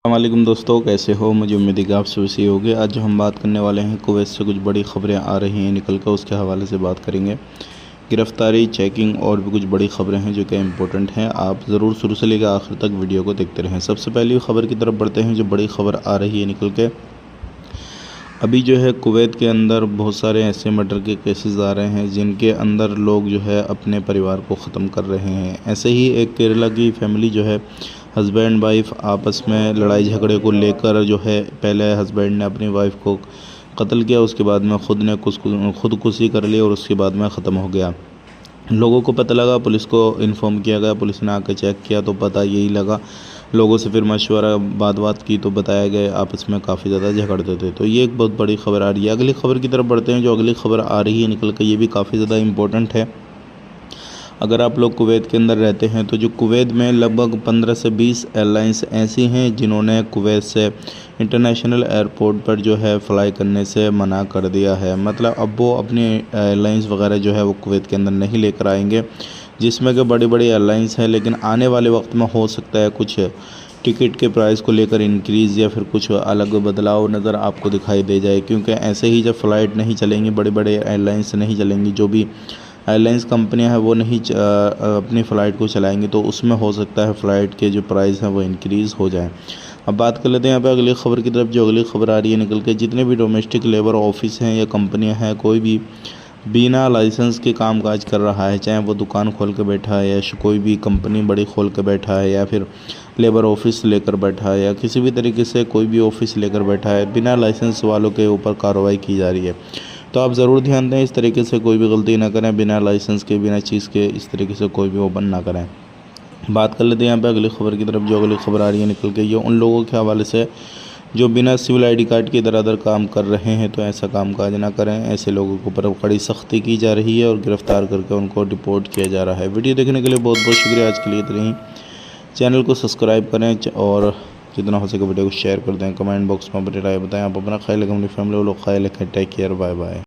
अस्सलामुअलैकुम दोस्तों, कैसे हो। मुझे उम्मीद है कि आप सभी सही होंगे। आज जो हम बात करने वाले हैं, कुवैत से कुछ बड़ी खबरें आ रही हैं निकल कर, उसके हवाले से बात करेंगे। गिरफ़्तारी, चेकिंग और भी कुछ बड़ी खबरें हैं जो कि इम्पोर्टेंट हैं। आप ज़रूर शुरू से लेकर आखिर तक वीडियो को देखते रहें। सबसे पहली खबर की तरफ बढ़ते हैं, जो बड़ी खबर आ रही है निकल के। अभी जो है कुवैत के अंदर बहुत सारे ऐसे मर्डर के केसेस आ रहे हैं जिनके अंदर लोग जो है अपने परिवार को ख़त्म कर रहे हैं। ऐसे ही एक केरला की फैमिली जो है, हस्बैंड वाइफ आपस में लड़ाई झगड़े को लेकर जो है, पहले हस्बैंड ने अपनी वाइफ को कत्ल किया, उसके बाद में खुदकुशी कर ली और उसके बाद में ख़त्म हो गया। लोगों को पता लगा, पुलिस को इन्फॉर्म किया गया, पुलिस ने आकर चेक किया तो पता यही लगा। लोगों से फिर मशवरा बात की तो बताया गया आपस में काफ़ी ज़्यादा झगड़ते थे। तो ये एक बहुत बड़ी खबर आ रही है। अगली खबर की तरफ बढ़ते हैं। जो अगली खबर आ रही है निकल कर, ये भी काफ़ी ज़्यादा इम्पोर्टेंट है। अगर आप लोग कुवैत के अंदर रहते हैं तो जो कुवैत में लगभग 15 से 20 एयरलाइंस ऐसी हैं जिन्होंने कुवैत से इंटरनेशनल एयरपोर्ट पर जो है फ़्लाई करने से मना कर दिया है। मतलब अब वो अपनी एयरलाइंस वगैरह जो है वो कुवैत के अंदर नहीं लेकर आएंगे, जिसमें कि बड़ी बड़ी एयरलाइंस हैं। लेकिन आने वाले वक्त में हो सकता है कुछ टिकट के प्राइस को लेकर इंक्रीज़ या फिर कुछ अलग बदलाव नज़र आपको दिखाई दे जाए, क्योंकि ऐसे ही जब फ़्लाइट नहीं चलेंगी, बड़े बड़े एयरलाइंस नहीं चलेंगी, जो भी एयरलाइंस कंपनियां हैं वो नहीं अपनी फ़्लाइट को चलाएंगी, तो उसमें हो सकता है फ़्लाइट के जो प्राइस हैं वो इंक्रीज़ हो जाएं। अब बात कर लेते हैं यहाँ पे अगली खबर की तरफ। जो अगली खबर आ रही है निकल के, जितने भी डोमेस्टिक लेबर ऑफिस हैं या कंपनियां हैं, कोई भी बिना लाइसेंस के कामकाज कर रहा है, चाहे वो दुकान खोल के बैठा है या कोई भी कंपनी बड़ी खोल के बैठा है या फिर लेबर ऑफिस लेकर बैठा है या किसी भी तरीके से कोई भी ऑफिस लेकर बैठा है, बिना लाइसेंस वालों के ऊपर कार्रवाई की जा रही है। तो आप ज़रूर ध्यान दें, इस तरीके से कोई भी गलती ना करें, बिना लाइसेंस के, बिना चीज़ के इस तरीके से कोई भी ओपन ना करें। बात कर लेते हैं यहाँ पे अगली खबर की तरफ। जो अगली खबर आ रही है निकल के, ये उन लोगों के हवाले से जो बिना सिविल आईडी कार्ड के इधर उधर काम कर रहे हैं। तो ऐसा काम काज ना करें, ऐसे लोगों के ऊपर कड़ी सख्ती की जा रही है और गिरफ़्तार करके उनको डिपोर्ट किया जा रहा है। वीडियो देखने के लिए बहुत बहुत शुक्रिया। आज के लिए इतना ही। चैनल को सब्सक्राइब करें और जितना हो सके वीडियो को शेयर कर दें। कमेंट बॉक्स में अपनी राय बताएं। आप अपना ख्याल रखें, अपनी फैमिली वालों का ख्याल रखें। Take care, bye bye.